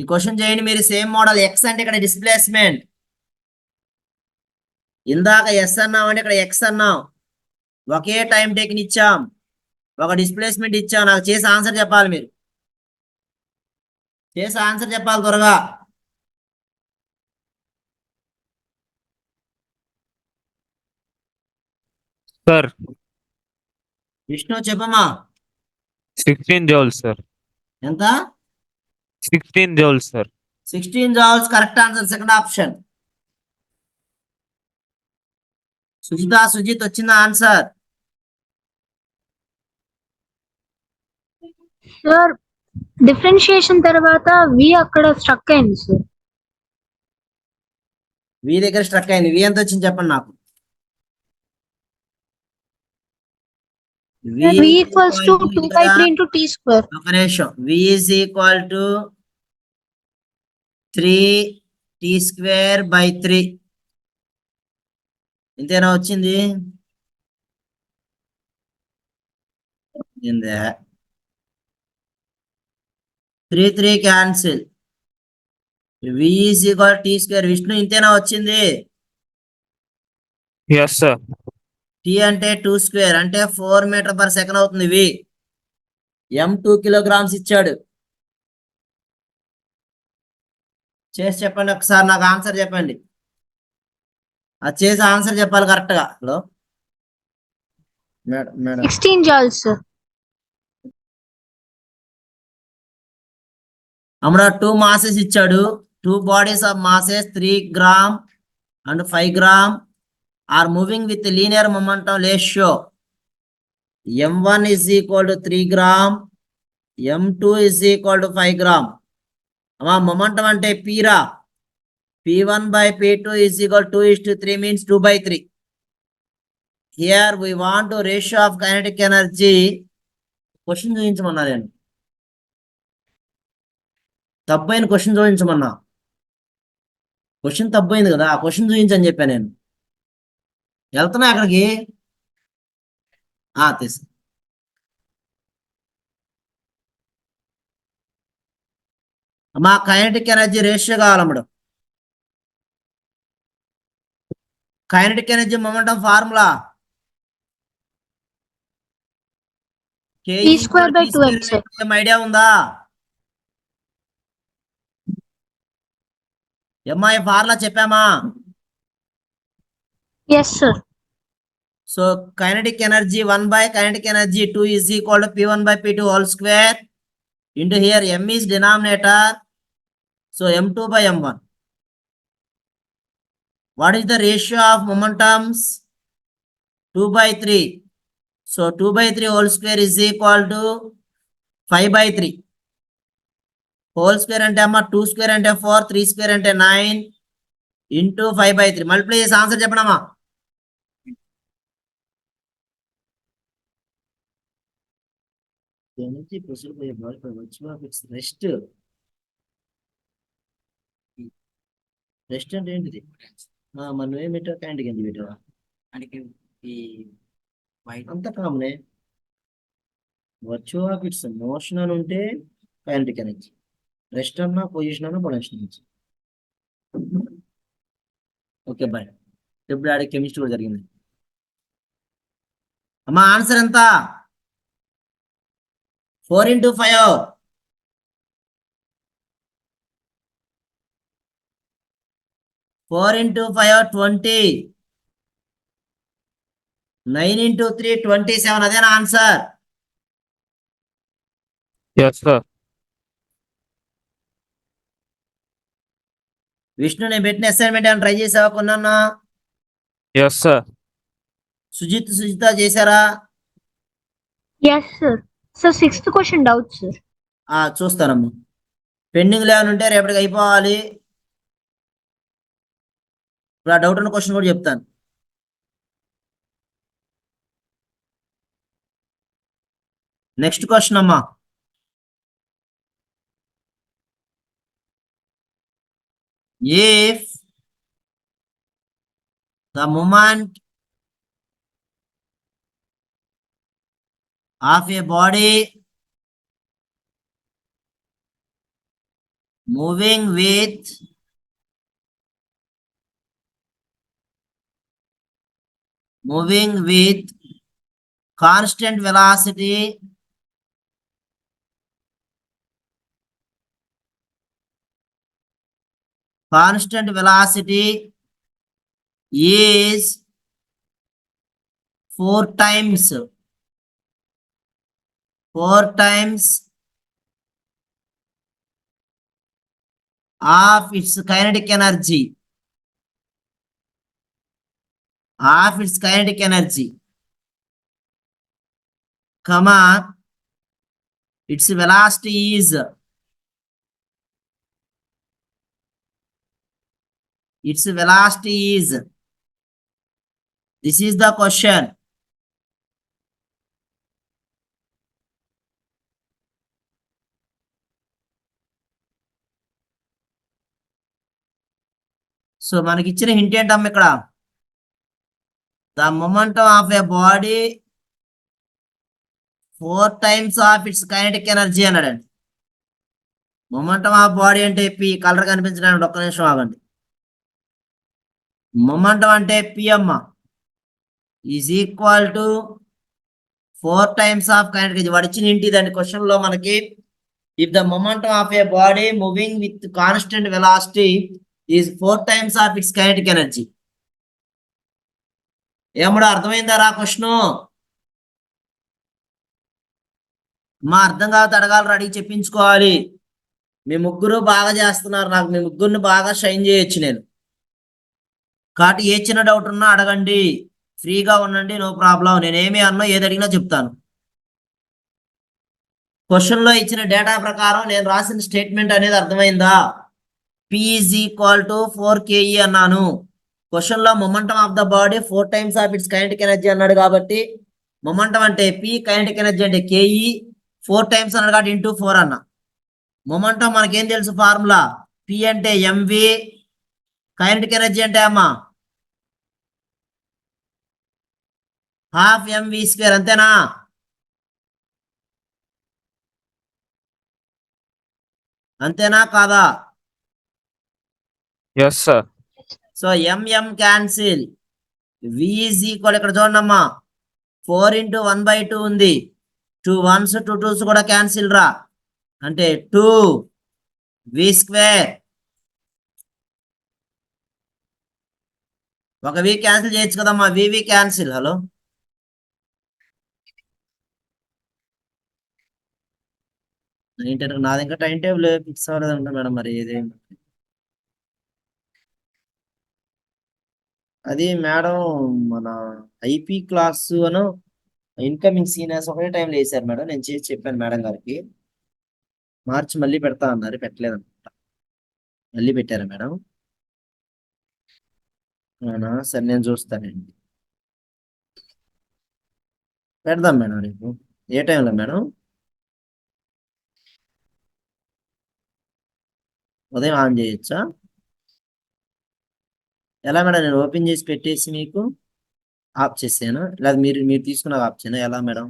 ఈ క్వశ్చన్ చేయండి మీరు సేమ్ మోడల్. ఎక్స్ అంటే ఇక్కడ డిస్ప్లేస్మెంట్, ఇందాక ఎస్ అన్నాం అంటే ఇక్కడ ఎక్స్ అన్నాం. ఒకే టైం టేకిన్ ఇచ్చాం, ఒక డిస్ప్లేస్మెంట్ ఇచ్చాం. నాకు చేసి ఆన్సర్ చెప్పాలి, మీరు చేసి ఆన్సర్ చెప్పాలి త్వరగా. సార్ విష్ణు చెప్పమ్మా. 16 జౌల్స్ సార్. ఎంత? 16 joules sir. 16 joules correct answer, second option. Sujith వచ్చిందా ఆన్సర్? సార్ డిఫరెన్షియేషన్ తర్వాత వి అక్కడ స్ట్రక్ అయింది సార్. వి దగ్గర స్ట్రక్ అయింది. వి ఎంత వచ్చింది చెప్పండి నాకు. V equals to 2/3 into t square. ఒక నిమిషం. V is equal to 3t square by 3. ఇంతేనా వచ్చింది? 3 cancel. V is equal to t square. Vishnu ఇంతేనా వచ్చింది? Yes sir. టీ అంటే 2 స్క్వేర్ అంటే 4 మీటర్ పర్ సెకండ్ అవుతుంది. వి m 2 కిలోగ్రామ్స్ ఇచ్చాడు. చేసి చెప్పండి ఒకసారి, నాకు ఆన్సర్ చెప్పండి. అది చేసి ఆన్సర్ చెప్పాలి కరెక్ట్ గా. Hello madam 16 joules sir. అమ్మడా 2 masses ఇచ్చాడు. 2 bodies of masses 3 gram and 5 gram are moving with linear momentum ratio. m1 is equal to 3 gram, m2 is equal to 5 gram. అమ్మా మొమెంటం అంటే Peera. p1 by p2 is equal to 2:3 means 2/3. Here we want to ratio of kinetic energy. Question చూపించమన్నారు, తప్పైన question చూపించమన్నా. Question తప్పైంది కదా, ఆ question చూపించని చెప్పా నేను. వెళ్తున్నా అక్కడికి. తీసు అమ్మా కైనటిక్ ఎనర్జీ రేషియో కావాలమ్మడు. Kinetic energy momentum formula E square by 2m sir. Idea ఉందా? ఎంఐ ఫార్ములా చెప్పామా? Yes sir. So kinetic energy 1 by kinetic energy 2 is equal to p1 by p2 whole square into here m is denominator, so m2 by m1. What is the ratio of momentums? 2/3. So 2/3 whole square is equal to 5/3. Whole square ante amma 2 square ante 4, 3 square ante 9 into 5/3. Multiply this answer చెప్పండమ్మా. energy possessed by a body by virtue of its rest. Rest అంటే ఏంటిది? మనం ఏం పెట్టావు? Kinetic energy పెట్టావా? ఈ అంత కామనే. వర్చ్యూ ఆఫ్ ఇట్స్ మోషన్ అని ఉంటే కైనటిక్ ఎనర్జీ, రెస్ట్ అన్నా పొజిషన్ అన్నా పొటెన్షియల్ ఎనర్జీ. Okay boy. ఇప్పుడు ఆడి కెమిస్ట్రీ కూడా జరిగింది. అమ్మా ఆన్సర్ ఎంత? 4 into 5. 4 into 5 20. 9 into 3 27. అదేనా ఆన్సర్? Yes sir. విష్ణు నేను పెట్టిన అసైన్మెంట్ ఏమైనా ట్రై చేసావా కొన్నా? Yes sir. సుజిత చేశారా? Yes sir. Sir 6th question doubt sir. చూస్తానమ్మా. పెండింగ్ ఏమైనా ఉంటే రేపటికి అయిపోవాలి. ఇప్పుడు ఆ డౌట్ ఉన్న క్వశ్చన్ కూడా చెప్తాను. నెక్స్ట్ క్వశ్చన్ అమ్మా. If the moment of a body moving with constant velocity is 4 times of its kinetic energy, comma, its velocity is this is the question. So మనకి ఇచ్చిన హింట్ ఏంటమ్మా ఇక్కడ? The momentum of a body 4 times of it's kinetic energy అన్నాడండి. Momentum of body అంటే P, colour కనిపించడానికి ఒక్క నిమిషం ఆగండి. మొమెంటం అంటే పి అమ్మ is equal to 4 times of kinetic energy. వాడు ఇచ్చిన హింట్ ఇదండి క్వశ్చన్ లో మనకి. If the momentum of a body moving with constant velocity is 4 times of it's kinetic energy. ఏమో అర్థమైందా రా క్వశ్చన్? మా అర్థం కాదు, అడగాలి, అడిగి చెప్పించుకోవాలి. మీ ముగ్గురు బాగా చేస్తున్నారు, నాకు మీ ముగ్గురిని బాగా షైన్ చేయొచ్చు నేను. కాబట్టి ఏ చిన్న డౌట్ ఉన్నా అడగండి, ఫ్రీగా ఉండండి, నో ప్రాబ్లం. నేనేమి అన్నా ఏది అడిగినా చెప్తాను. క్వశ్చన్ లో ఇచ్చిన డేటా ప్రకారం నేను రాసిన స్టేట్మెంట్ అనేది అర్థమైందా? P is equal to 4 KE అన్నాను. క్వశ్చన్ లో momentum of the body 4 times of it's kinetic energy అన్నాడు కాబట్టి మొమెంటం అంటే P, కైనెటిక్ ఎనర్జీ అంటే KE, 4 times అన్నాడు కాబట్టి ఇంటూ 4 అన్న. మొమెంటం మనకేం తెలుసు ఫార్ములా? P అంటే MV, కైనెటిక్ ఎనర్జీ అంటే అమ్మా ½ mv², అంతేనా? అంతేనా కాదా? Yes sir. So MM cancel, V is equal, ఇక్కడ చూడండి అమ్మా 4 into 1/2 ఉంది. 2 1s 2 2s కూడా క్యాన్సిల్ రా, అంటే 2v². ఒక v క్యాన్సిల్ చేయొచ్చు కదమ్మా, VV క్యాన్సిల్. హలో, ఏంటంటే నాది ఇంకా టైం టేబుల్ ఫిక్స్ అవ్వలేదంట మేడం. మరి ఇది అది మేడం మన ఐపీ క్లాస్ అను ఇన్కమింగ్ సీనియర్స్ ఒకటే టైంలో వేసారు మేడం. నేను చేసి చెప్పాను మేడం గారికి, మార్చి మళ్ళీ పెడతా అన్నారు, పెట్టలేదన్నమాట. మళ్ళీ పెట్టారా మేడం? అవునా సరే, నేను చూస్తానండి. పెడదాం మేడం రేపు. ఏ టైంలో మేడం? ఉదయం ఆన్ చేయొచ్చా? ఎలా మేడం? నేను ఓపెన్ చేసి పెట్టేసి మీకు ఆఫ్ చేసాను, లేదా మీరు మీరు తీసుకున్న ఆఫ్ చేయనా? ఎలా మేడం?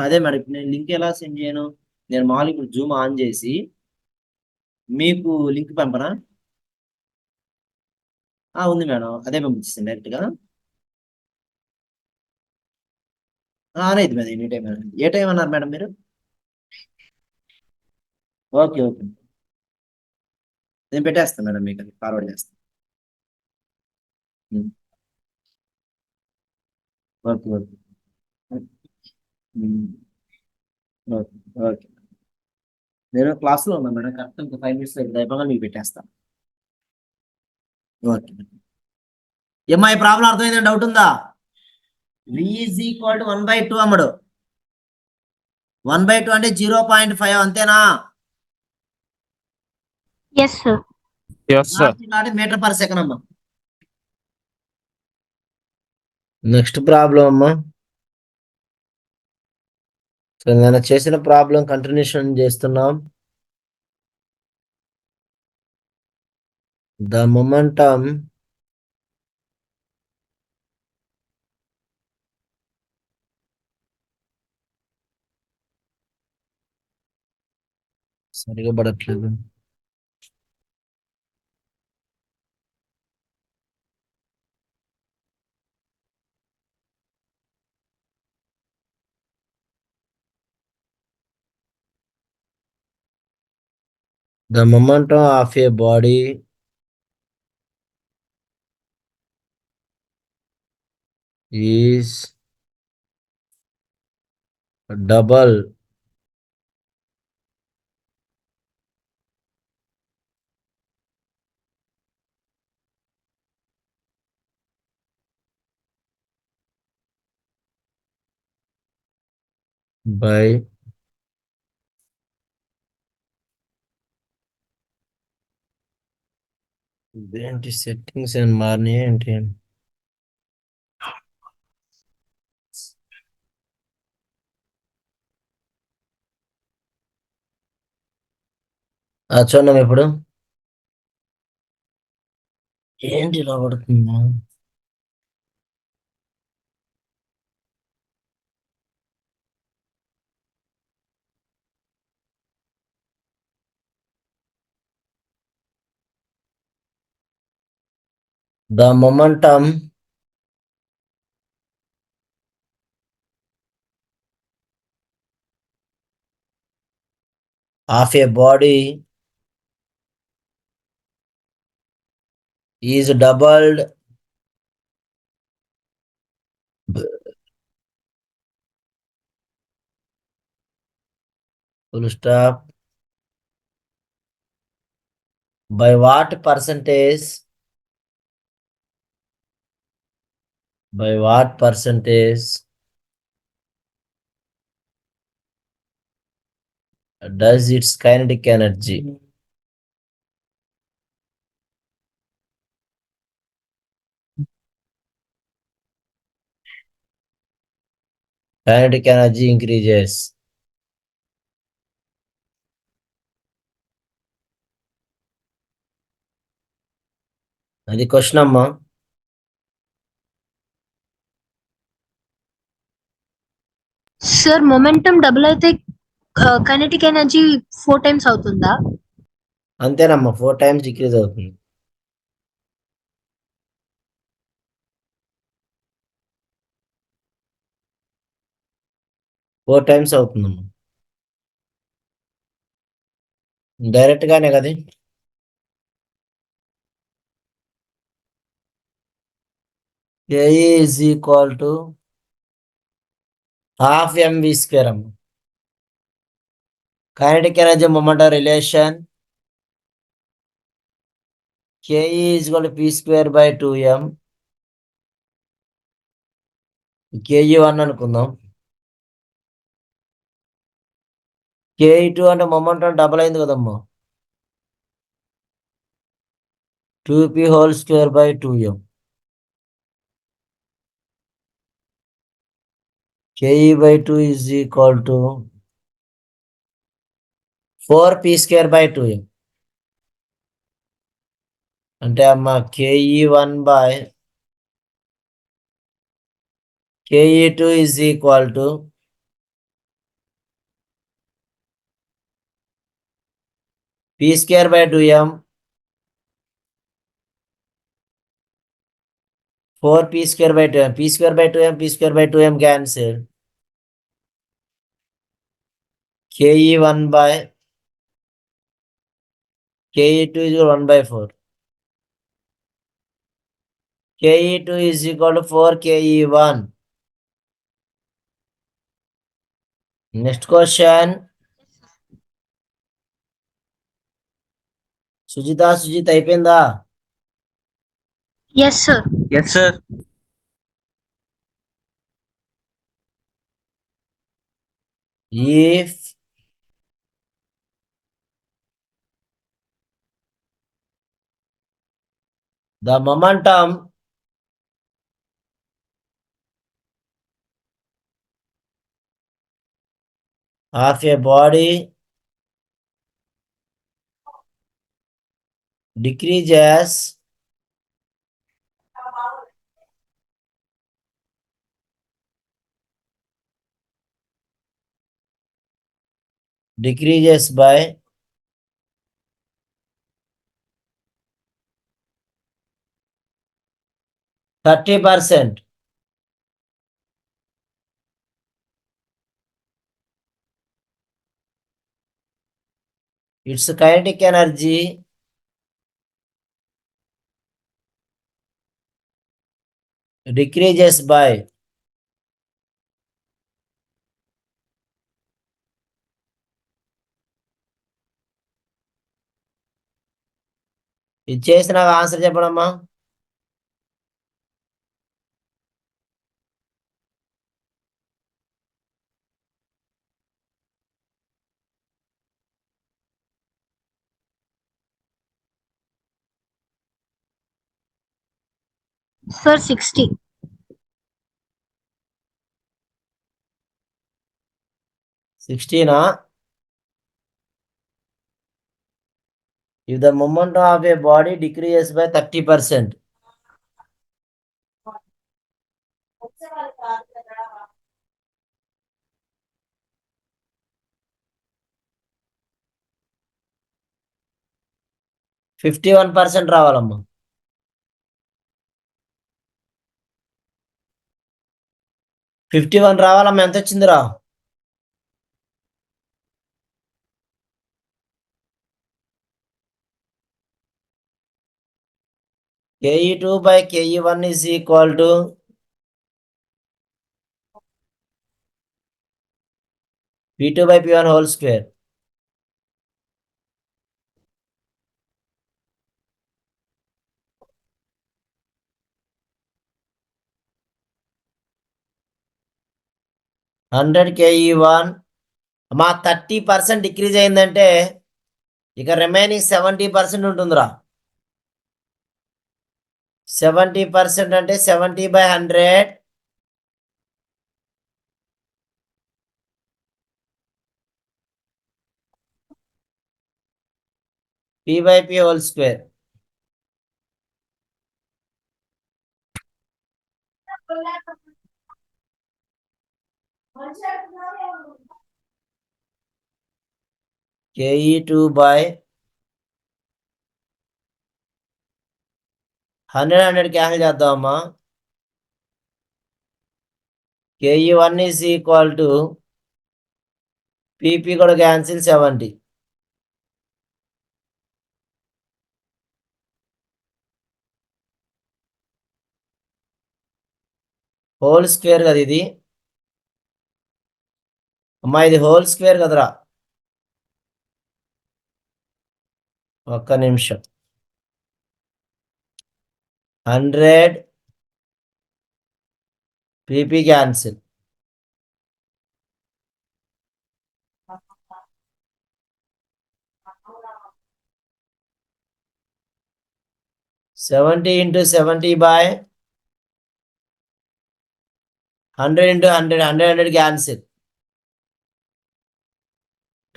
అదే మేడం, ఇప్పుడు నేను లింక్ ఎలా సెండ్ చేయను? నేను మామూలు ఇప్పుడు జూమ్ ఆన్ చేసి మీకు లింక్ పంపనా? ఉంది మేడం, అదే పంపించేసాను డైరెక్ట్గా. అనేది మేడం ఎనీ టైం. ఏ టైం అన్నారు మేడం మీరు? ఓకే ఓకే, నేను పెట్టేస్తాను మేడం, మీకు ఫార్వర్డ్ చేస్తాను. Okay okay okay okay. నేను క్లాస్లో ఉన్నాను మేడం, కరెక్ట్ ఇంకా 5 minutes అయిపోగా మీకు పెట్టేస్తాను. ఓకే. ఏమ్మా ఈ ప్రాబ్లం అర్థమైందని డౌట్ ఉందా? V ఈజ్ ఈక్వల్ టు 1/2 అమ్మడు. 1/2 అంటే 0.5, అంతేనా? Yes sir. Yes sir. Metre per second అమ్మా. నెక్స్ట్ ప్రాబ్లం అమ్మా. సో నేను చేసిన ప్రాబ్లం కంటిన్యూషన్ చేస్తున్నాం. ద మొమెంటం సరిగా పడట్లేదు. The momentum of a body is double by ఏంటి సెట్టింగ్స్ ఏం మారినాయి ఏంటి? చూడండి ఇప్పుడు ఏంటి ఇలా పడుతుందా? The momentum of a body is doubled full stop by what percentage? By what percentage does its kinetic energy? Kinetic energy increases. అది క్వశ్చన్ అమ్మా. సార్ మొమెంటం డబుల్ అయితే కైనెటిక్ ఎనర్జీ 4 టైమ్స్ అవుతుందా? అంతేనమ్మా, 4 times డిక్రీజ్ అవుతుంది. Four times అవుతుందమ్మా. Direct గానే కదా. K is equal to half mv square అమ్మా. Kinetic energy momentum relation K is equal to p square by 2m. KE1 అనుకుందాం. KE2 అంటే మొమెంటం డబుల్ అయింది కదమ్మా. 2p whole square by 2m. KE by 2 is equal to 4p square by 2m. అంటే అమ్మా KE1 by KE2 is equal to p square by 2m. 4p square by 2m. p square by 2m, p square by 2m cancel. KE1 by KE2 is equal to 1 by 4. KE2 is equal to 4 KE1. Next question. Sujitha అయిపోయిందా? Yes sir. Yes sir. If the momentum of a body decreases by 30%. Its kinetic energy decreases by ఇది చేసి నాకు answer చెప్పడమ్మా. Sir, 60. 16. If the momentum of a body decreases by 30%. %51 రావాలమ్మా. 51 రావాలమ్మా. ఎంత వచ్చిందిరా? KE2 by KE1 is equal to P2 by P1 whole square. Hundred KE1 మా 30% decrease అయిందంటే ఇక remaining 70% ఉంటుందిరా. 70% అంటే 70/100 P by P whole square. KE2 by 100 cancel చేద్దామమ్మా. KE1 is equal to PP కూడా cancel 70. Whole square కదా ఇది అమ్మా, ఇది హోల్ స్క్వేర్ కదరా. ఒక్క నిమిషం. 100 PP cancel. 70 into 70 by 100 into 100, 100 cancel.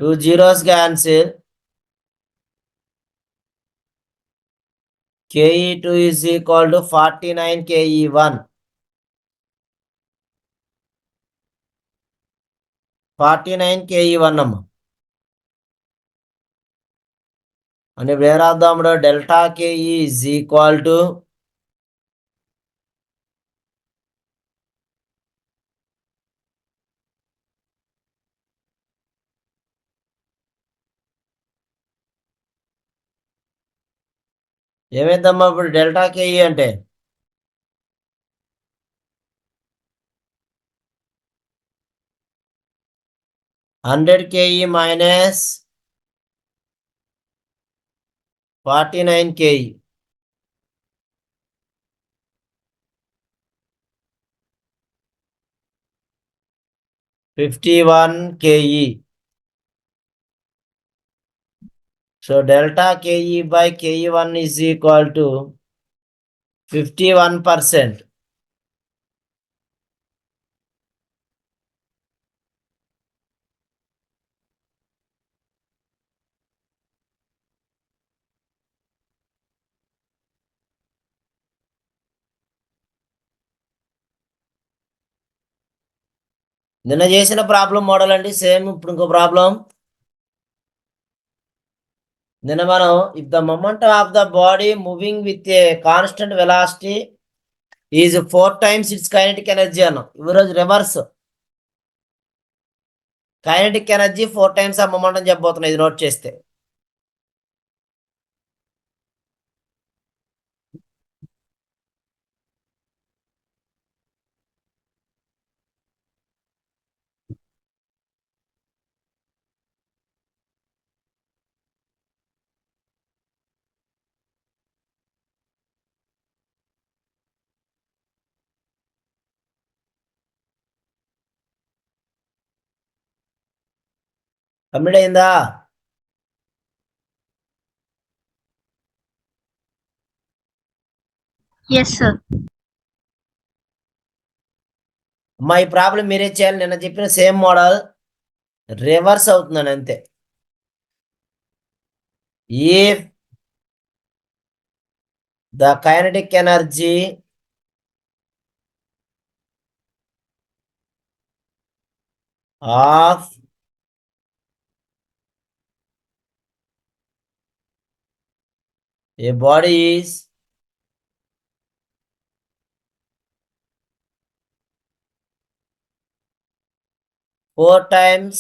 2 zeros cancel. KE2 is equal to 49 KE1. 49 KE1 అమ్మా. అని ఇప్పుడు ఏం రాద్దాం? Delta KE is equal to ఏమైందమ్మా ఇప్పుడు డెల్టా KE అంటే? Hundred KE minus 49 KE. $51 KE. So delta KE by KE1 is equal to 51%. నిన్న చేసిన ప్రాబ్లం మోడల్ అండి, సేమ్ ఇప్పుడు ఇంకో ప్రాబ్లం. నిన్న మనం if the momentum of the body moving with a constant velocity is 4 times its kinetic energy అన్నాం. ఈరోజు reverse kinetic energy 4 times ఆ మొమెంటం చెప్పబోతున్నా, ఇది నోట్ చేస్తే. కంప్లీట్ అయిందా? Yes sir. అమ్మా ఈ ప్రాబ్లం మీరే చేయాలి. నిన్న చెప్పిన సేమ్ మోడల్ రివర్స్ అవుతుందని అంతే. If the kinetic energy of a body is four times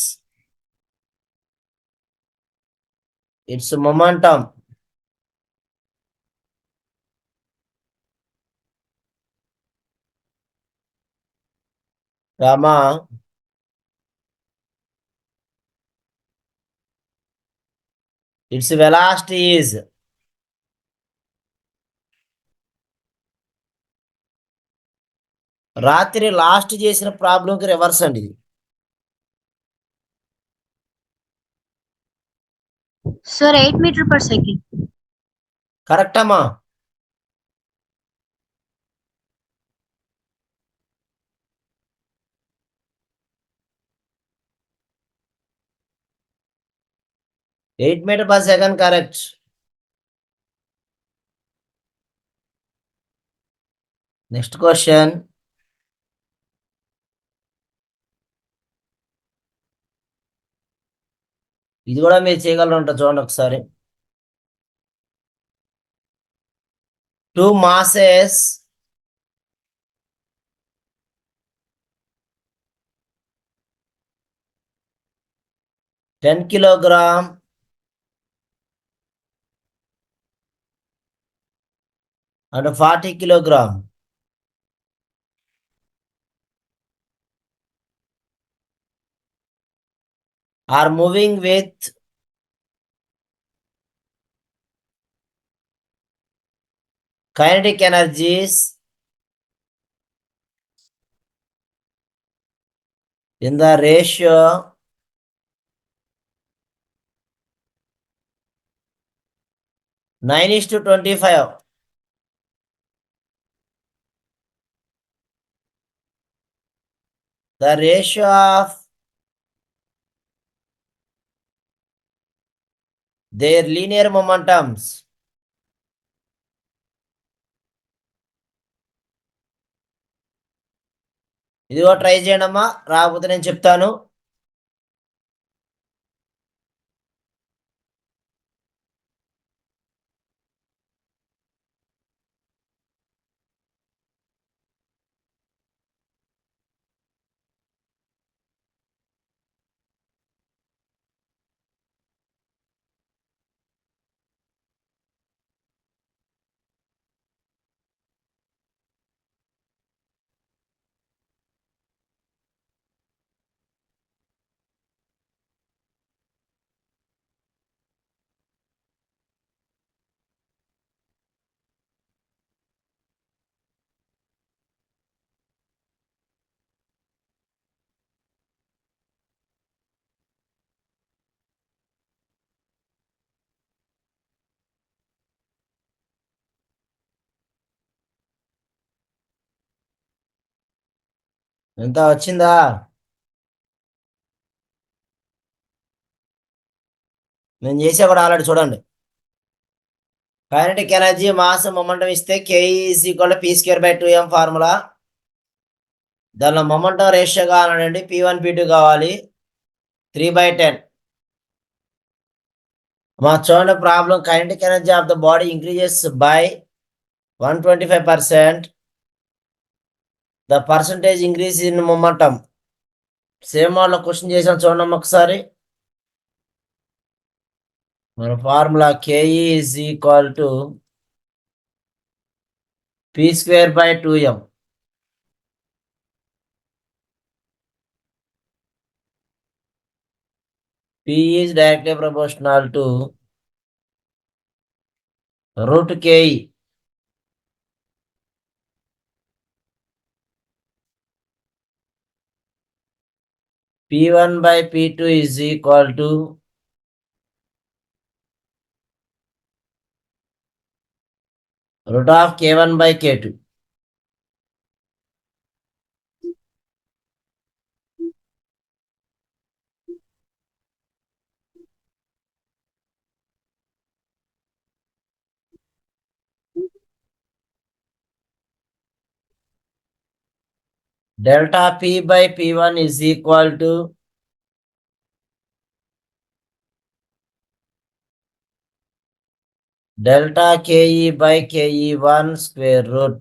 its momentum, comma, its velocity is రాత్రి లాస్ట్ చేసిన ప్రాబ్లంకి రివర్స్ అండి ఇది. Sir 8 metre per second. Correct అమ్మా. Eight metre per second correct. Next question. ఇది కూడా మీరు చేయగలరు ఉంటా, చూడండి ఒకసారి. 2 masses (10 kilogram) and 40 kilogram are moving with kinetic energies in the ratio 9:25. The ratio of their linear momentums ఇదిగో ట్రై చేయండి అమ్మా, రాకపోతే నేను చెప్తాను. ఎంత వచ్చిందా? నేను చేసే కూడా ఆల్రెడీ చూడండి. కైనెటిక్ ఎనర్జీ మాస్ మొమెంటం ఇస్తే K=P²/2m ఫార్ములా. దానిలో మొమెంటం రేషియో కావాలండి, P1 P2 కావాలి, 3/10. మా చూడండి problem. Kinetic energy of the body increases by 125%. The percentage increase in momentum. Same వాళ్ళ క్వశ్చన్ చేసాం చూడండి ఒకసారి. మన formula KE is equal to P square by 2m. P is directly proportional to root KE. P1 by P2 is equal to root of K1 by K2. Delta P by P1 is equal to delta KE by KE1 square root.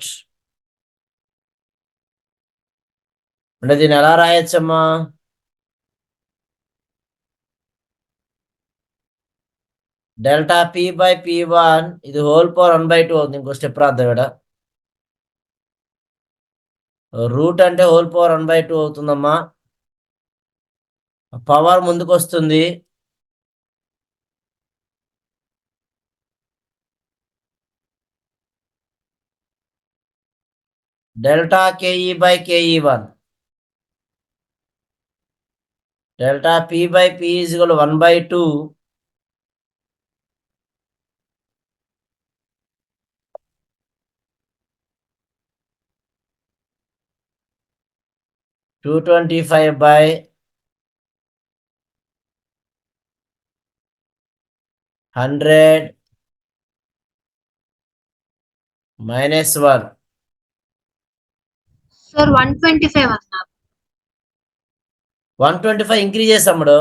అంటే దీన్ని ఎలా రాయొచ్చమ్మా? Delta P by P1 ఇది whole power 1/2 అవుతుంది. ఇంకో step రాద్దాం ఇక్కడ. Route అంటే whole power 1/2 అవుతుందమ్మా. పవర్ ముందుకు వస్తుంది. Delta KE by KE1. Delta P by P is equal to 1/2 225 by 100 minus 1. Sir 125 అన్నారు. 125 ఇంక్రీజ్ చేస్తాముడు.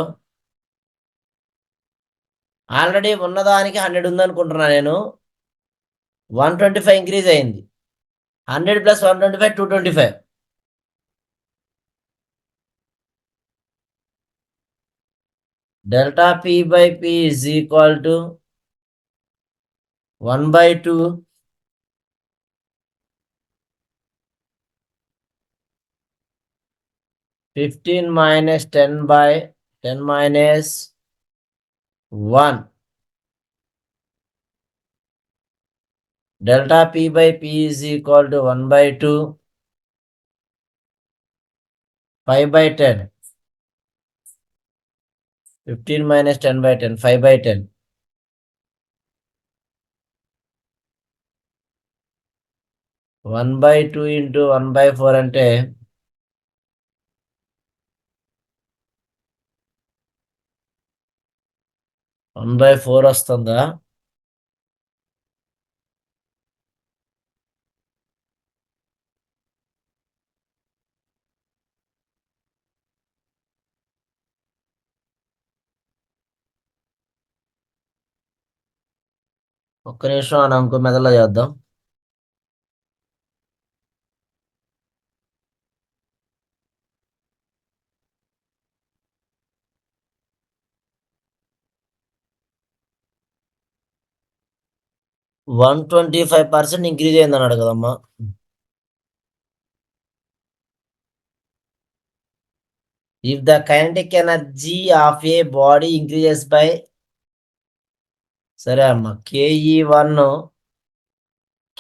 ఆల్రెడీ ఉన్నదానికి 100 ఉందనుకుంటున్నా నేను. 125 ఇంక్రీజ్ అయింది. 100 plus 125 225. Delta P by P is equal to 1/2 15 minus 10 by 10 minus 1. Delta P by P is equal to 1/2 5 by 10. 15 minus 10 by 10 5 by 10. 1/2 into 1/4 అంటే 1/4 వస్తుందా? ఒక్క నిమిషం అని ఇంకో మెదడులో చేద్దాం. వన్ 25% ఇంక్రీజ్ అయింది అన్నాడు కదమ్మా. If the kinetic energy of A body increases by, సరే అమ్మా, KE1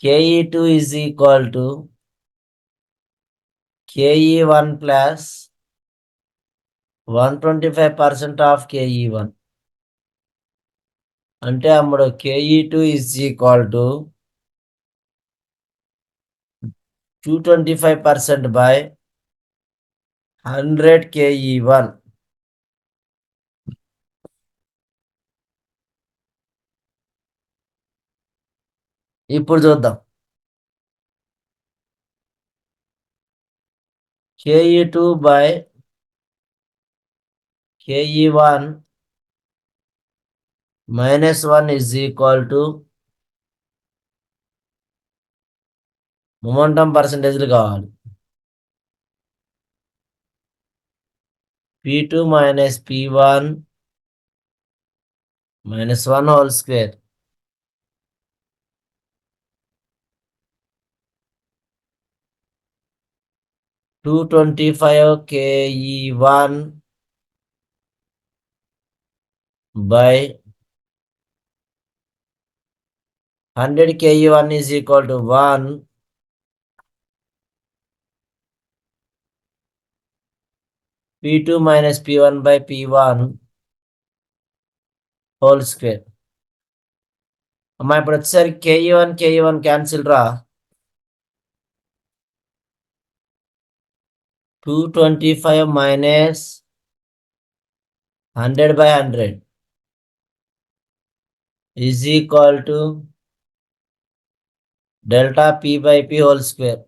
KE2 is equal to KE1 plus 125% of KE1. అంటే అమ్ముడు KE2 is equal to 225% by 100 KE1. ఇప్పుడు చూద్దాం. KE2 by KE1 minus 1 is equal to momentum పర్సంటేజ్లు కావాలి. P2 minus P1 minus 1 whole square. Two 25 KE1 by 100 KE1 is equal to 1. P2 minus P1 by P1 whole square. అమ్మా ఇప్పుడు వచ్చేసరికి KE1 cancel రా. 225 minus 100 by 100 is equal to delta P by P whole square.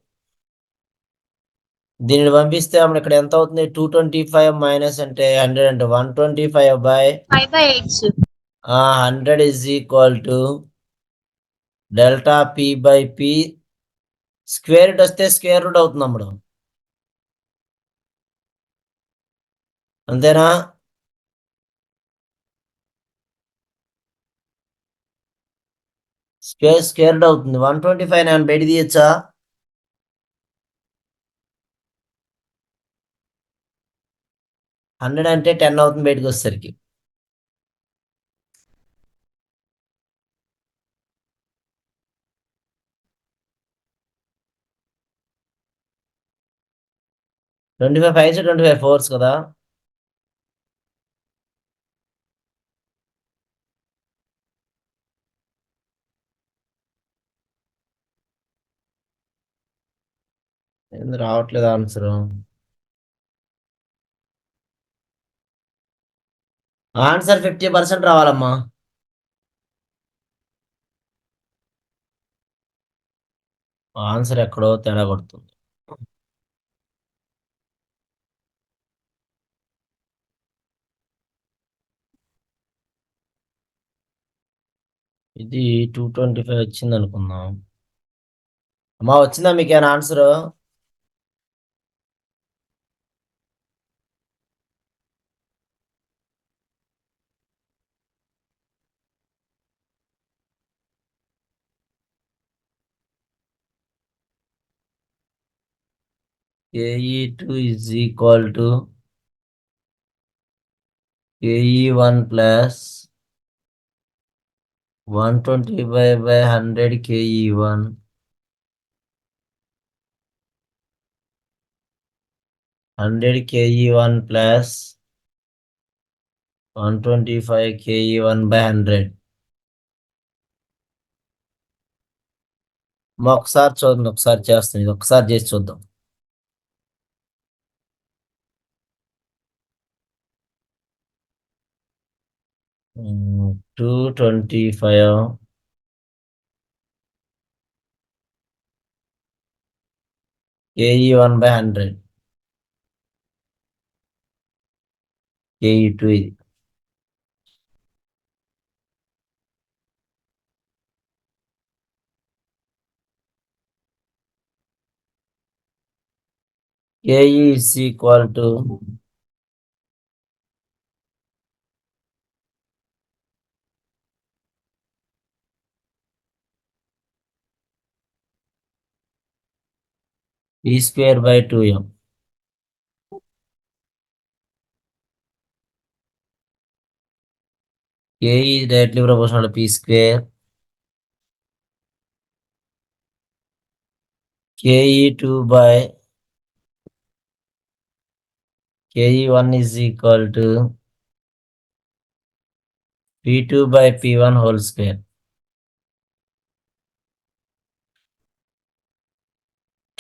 దీనిని పంపిస్తే అప్పుడు ఇక్కడ ఎంత అవుతుంది? 225 మైనస్ అంటే 100 అంటే 125 by 5/8. 100 is equal to delta P by P. Square root వస్తే స్క్వేర్ రూట్ అవుతుంది అప్పుడు, అంతేనా? స్క్వేర్ రూట్ అవుతుంది. 125 నేను బయట తీయచ్చా? 100 అంటే 10 అవుతుంది బయటకు వచ్చేసరికి. ట్వంటీ ఫైవ్ 25 4 కదా. ఎందుకు రావట్లేదు ఆన్సర్? ఆన్సర్ 50% రావాలమ్మా. ఆన్సర్ ఎక్కడో తేడా కొడుతుంది. ఇది 225 వచ్చింది అనుకుందాం. అమ్మా వచ్చిందా మీకేనా answer? KE2 is equal to KE1 plus 125 by 100 KE1 100 KE1 plus 125 KE1 by 100. ఒకసారి చూద్దాం, ఒకసారి చేస్తాం, ఇది ఒకసారి చేసి చూద్దాం. Mm, 225 KE1 by 100 KE2 ఇది. KE is equal to P square by 2m. KE is directly proportional to P square. KE2 by KE1 is equal to P2 by P1 whole square.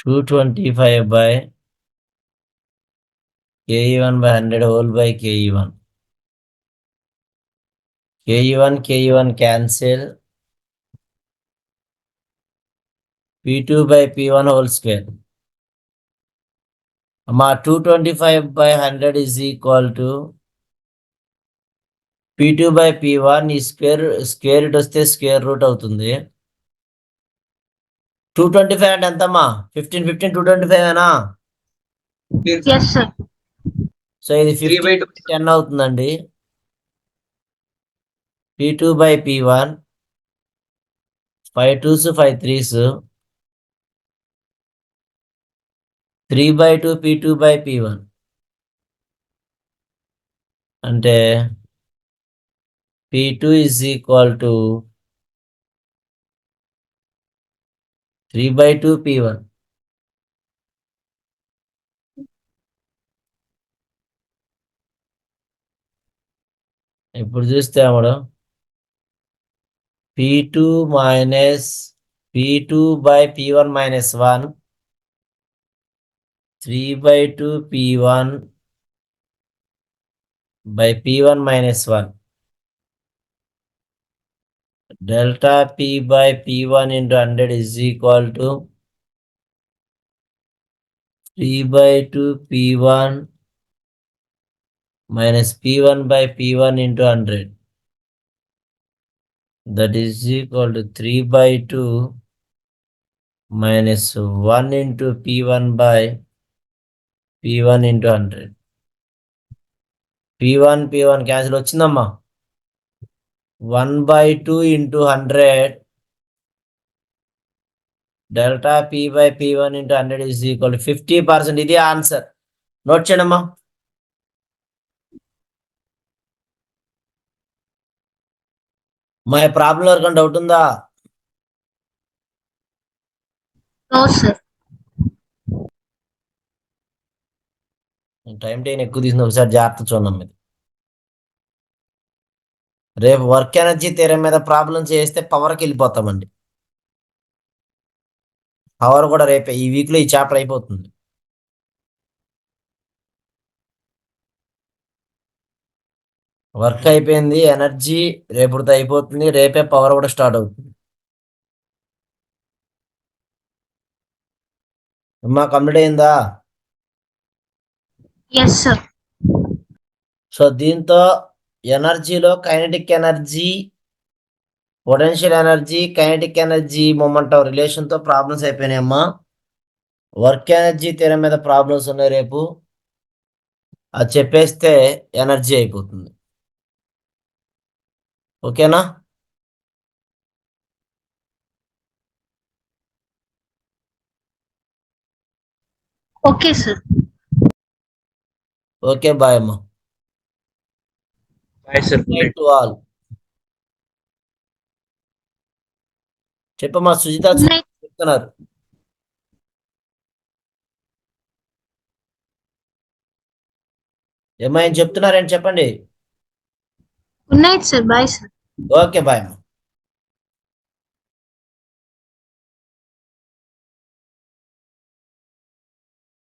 225 by KE1 by 100 whole by KE1. KE1 cancel. P2 by P1 whole square. 225 by 100 is equal to P2 by P1 is square root వస్తే square root అవుతుంది. 225 అంటే ఎంతమ్మా? 15 225 ఏనా? Yes, sir. So ఇది 50 10 అవుతుందండి. P2 by P1, 5 2s 5 3s, 3 by 2 P2 by P1 అంటే P2 is equal to 3 by 2 P1. ఇప్పుడు చూస్తే అమ్మడు P2 minus P2 by P1 minus 1, 3 by 2 P1 by P1 minus 1. Delta P by P1 into 100 is equal to 3 by 2 P1 minus P1 by P1 into 100. That is equal to 3 by 2 minus 1 into P1 by P1 into 100. P1 cancel వచ్చిందమ్మా. 1 by 2 into 100. Delta P by P1 into 100 is equal to 50%. ఇది answer. Note చేయండమ్మా. మా problem ఎవరికైనా doubt ఉందా? No sir. Time time ఎక్కువ తీసిన ఒకసారి జాగ్రత్త చూడండి ఇది. రేపు వర్క్ ఎనర్జీ థియరం మీద ప్రాబ్లం చేస్తే పవర్కి వెళ్ళిపోతామండి. పవర్ కూడా రేపే ఈ వీక్లో ఈ చాప్టర్ అయిపోతుంది. వర్క్ అయిపోయింది, ఎనర్జీ రేపుతో అయిపోతుంది, రేపే పవర్ కూడా స్టార్ట్ అవుతుంది. అమ్మా కంప్లీట్ అయిందా? Yes sir. సో దీంతో ఎనర్జీలో kinetic energy, potential energy, kinetic energy momentum రిలేషన్తో ప్రాబ్లమ్స్ అయిపోయినాయమ్మా. వర్క్ ఎనర్జీ థియరం మీద ప్రాబ్లమ్స్ ఉన్నాయి రేపు. అది చెప్పేస్తే ఎనర్జీ అయిపోతుంది. ఓకేనా? Okay sir. ఓకే బాయ్ అమ్మా. Bye sir. To all. చెప్పమ్మా సుజిత చెప్తున్నారు. ఏమైనా చెప్తున్నారని చెప్పండి. Good night sir. Bye sir. Okay bye అమ్మా.